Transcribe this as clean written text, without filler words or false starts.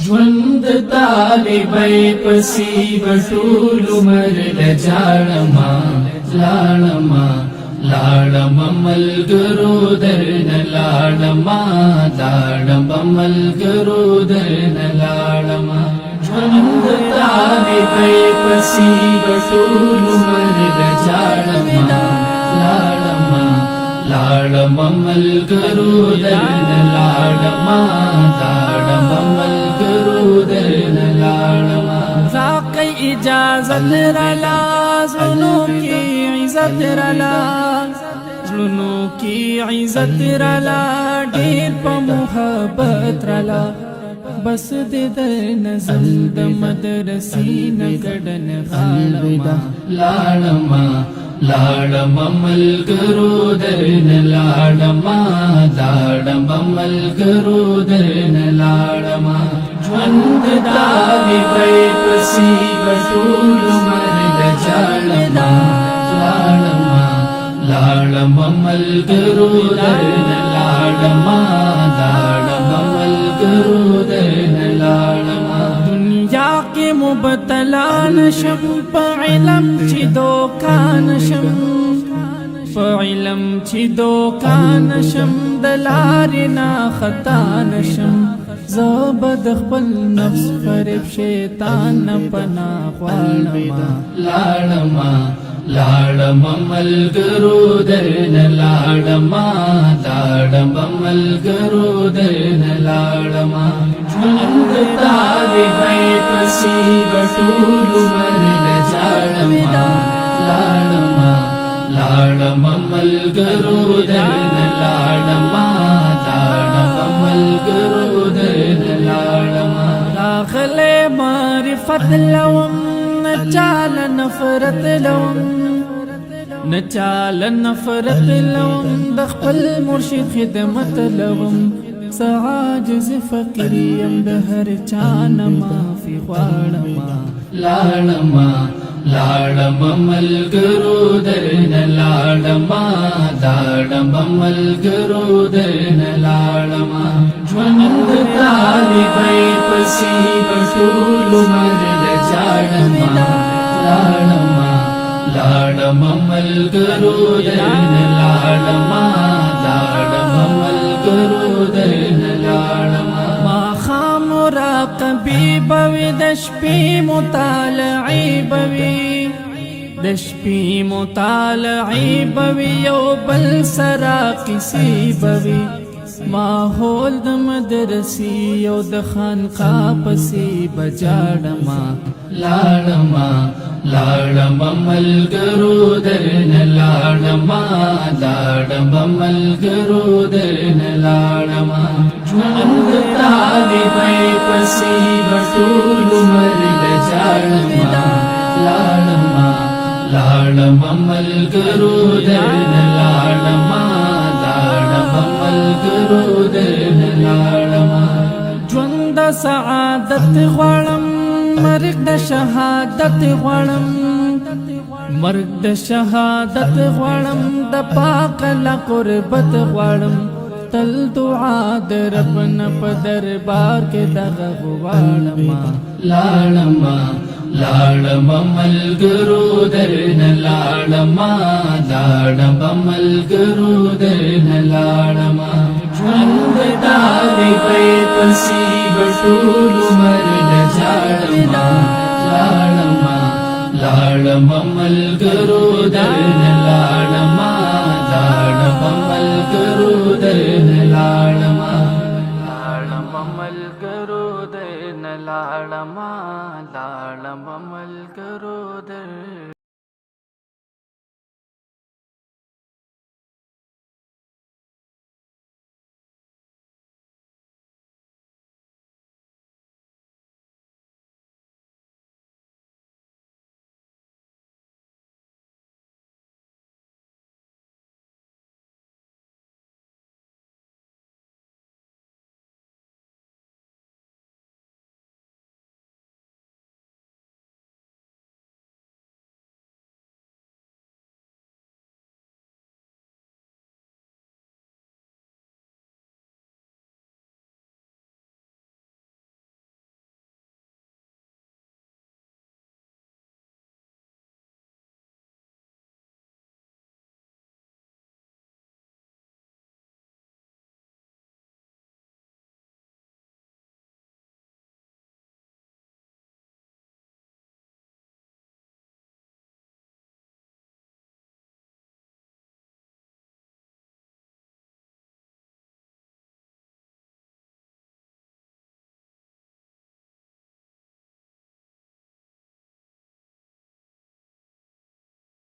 ژوند طالبای پسی بټول عمر لجاړما لاړما لاړما ملګرو درن لاړما لاړما ملګرو درن لاړما ژوند طالبای پسی بټول عمر لجاړما لاړما لاړما ملګرو درن لاړما لاړما ملګرو درن لاړما زاقی اجازت رلا زلونو کی عزت رلا زلونو کی عزت رلا ډیر په محبت رلا بس دې در نظم د مدرسې نګړن غاړما لاړما لاړما ملګرو درن لاړما لاړما ملګرو درن لاړما ژوند طالبای پسی بټول عمر لجاړما لاړما لاړما ملګرو درن لاړما لاړما ملګرو درن لاړما دنیا کې مبتلا نشم په علم چې دوکان شم په علم چې دوکان شم د لارې نه خطا نشم زه به د خپل نفس فریب شیطان نه پناه غواړم لاړما لاړما ملګرو درن لاړما لاړما ملګرو درن لاړما ژوند طالبای پسی بټول عمر لجاړما لاړما لاړما ملګرو درن لاړما لاړما ملګرو درن لاړما داخله معرفت لوم نچال نفرت لوم نچال نفرت لوم د خپل مرشد خدمت لوم سعاجز فقریم د هر چانه معافي غواړم لاړما لاړما ملګرو درن لاړما لاړما ملګرو درن لاړما ژوند طالبای پسی بټول عمر لجاړما لاړما لاړما ملګرو درن لاړما لاړما ملګرو درن لاړما ما خامراقبی بوي د شپې مطالعې بوي د شپې مطالعې بوي یو بل سره کیسې بوي ماحول د مدرسې یو د خانقاه پسې بجاړما لاړما لاړما ملګرو درن لاړما لاړما ملګرو درن لاړما ژوند طالبای پسی بټول عمر لجاړما لاړما لاړما ملګرو درن لاړما لاړما ملګرو درن لاړما ژوند سعادت غواړم مرګ د شهادت غواړم مرګ د شهادت غواړم د پاک له قربت غواړم تل دعا د رب نه په دربار کې دغه غواړم لاړما لاړما ملګرو درن لاړما لاړما ملګرو درن لاړما ژوند طالبای پسی بټول عمر لجاړما لاړما لاړما ملګرو درن لاړما لاړما ملګرو درن لاړما لاړما ملګرو درن لاړما لاړما ملګرو درن